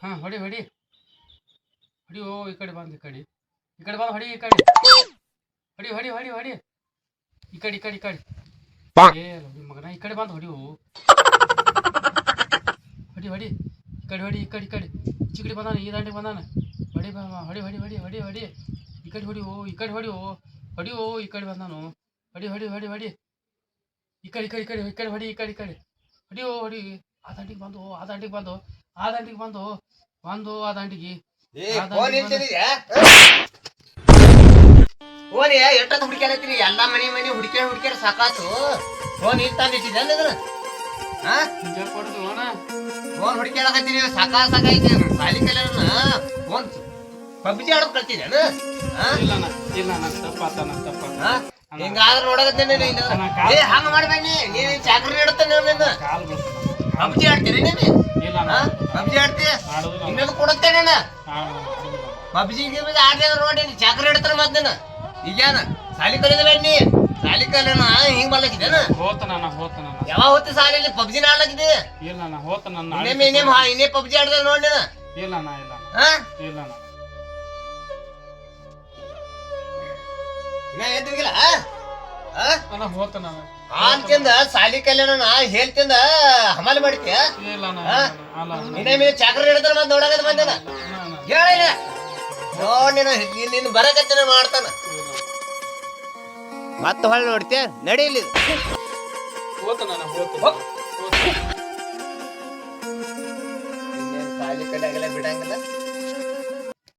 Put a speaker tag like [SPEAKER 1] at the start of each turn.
[SPEAKER 1] ಹಾ ಹೊಡಿ ಹೊಡಿ ಹೊಡಿ. ಓ ಈ ಕಡೆ ಬಂದು ಹೊಡಿ ಈ ಕಡೆ ಹೊಡಿ ಹೊಡಿ ಹೊಡಿ ಹೊಡಿ ಈ ಕಡೆ ಏ ಮಗನ ಈ ಕಡೆ ಬಂದು ಹೊಡಿ ಹೊಡಿ ಹೊಡಿ ಈ ಕಡೆ ಈಚೆ ಕಡೆ ಬಂದಾನ ಈ ದಾಂಡಿಗೆ ಬಂದಾನ ಹೊಡಿ ಬಾ ಹೊಡಿ ಹೊಡಿ ಹೊಡಿ ಹೊಡಿ ಹೊಡಿ ಈ ಕಡೆ ಹೊಡಿ ಈ ಕಡೆ ಹೊಡಿ ಈ ಕಡೆ ಬಂದಾನು ಹೊಡಿ ಹೊಡಿ ಹೊಡಿ ಹೊಡಿ ಈ ಕಡೆ ಹೊಡಿ ಈ ಕಡೆ ಹೊಡಿ ಆ ದಾಂಡಿಗೆ ಬಂದು ಆ ದಾಂಡಿಗೆ
[SPEAKER 2] ಓನಿ ಎಷ್ಟೊತ್ತು ಹುಡುಕ್ಯಾಡತ್ತೀರಿ ಎಲ್ಲಾ ಮನೆ ಹುಡುಕ್ಯಾಡ ಸಾಕಾತು. ಫೋನ್ ಈಗ ತಂದಿಟ್ಟಿದ್ದೆ ಅಂದ್ರೆ ಫೋನ್ ಹುಡುಕ್ಯಾಡಕತ್ತೀರಿ ಸಾಕಾಯ್ತು. ಸಾಲಿ ಕಲ್ಯಾಣ ಫೋನ್ ಪಬ್ಜಿ ಆಡೋದು ಕಲ್ತಿದ್ದೇನ? ಹಿಂಗಾದ್ರೆ ನೋಡಕತ್ತೇನೆ ಹಂಗ ಮಾಡ್ಬೇಡಿ. ನೀನ್ ಚಾಕ್ರಿ ಇಡುತ್ತೇನೆ ಪಬ್ಜಿ ಆಡ್ತೀರಿ ನೀನು? ಪಬ್ಜಿ ಆಡ್ತೀಯ ಇನ್ನೊಂದು ಕೊಡುತ್ತೇನೆ ಪಬ್ಜಿ ಆಡ್ದ ನೋಡಿ ಚಾಕ್ರಿ ಇಡ್ತಾರ ಮತ್ತೇನ ಈಗೇನ ಸಾಲಿ ಕಲಿಯೋದಿಲ್ಲ ನೀ ಸಾಲಿ ಕಲಿಯೋಣ ಹಿಂಗ್ ಮಾಡ್ಲಕ್ಕಿದ್ದೇನ? ಯಾವಾಗ ಹೋಗ್ತಿ ಸಾಲಿಯಲ್ಲಿ ಪಬ್ಜಿನ ಆಡ್ಲಕ್ಕಿದೆ? ಇನ್ನೇ ಪಬ್ಜಿ ಆಡ್ದ ನೋಡಿ ಎದ್ದಿಲ್ಲ ಅಂತಿಂದ ಸಾಲಿ ಕಲ್ಯಾಣ ಹೇಳ್ತಿಂದ ಹಮಾಲಿ ಮಾಡ್ತೀಯ? ಇನ್ನೇ ಚಾಕ್ರಿ ಹಿಡಿದ್ರ ಮತ್ ನೋಡಕತ್ ಬಂದೇನ ಹೇಳ ನೋಡಿ ನಿನ್ ಬರಕತ್ತೇನ ಮಾಡ್ತಾನ ಮತ್ತ ಹೊಳ್ಳಿ ನೋಡ್ತೀಯ ನಡೀಲಿ ಸಾಲಿ ಕಲಿಯಾಗಲ್ಲ ಬಿಡಂಗಿಲ್ಲ.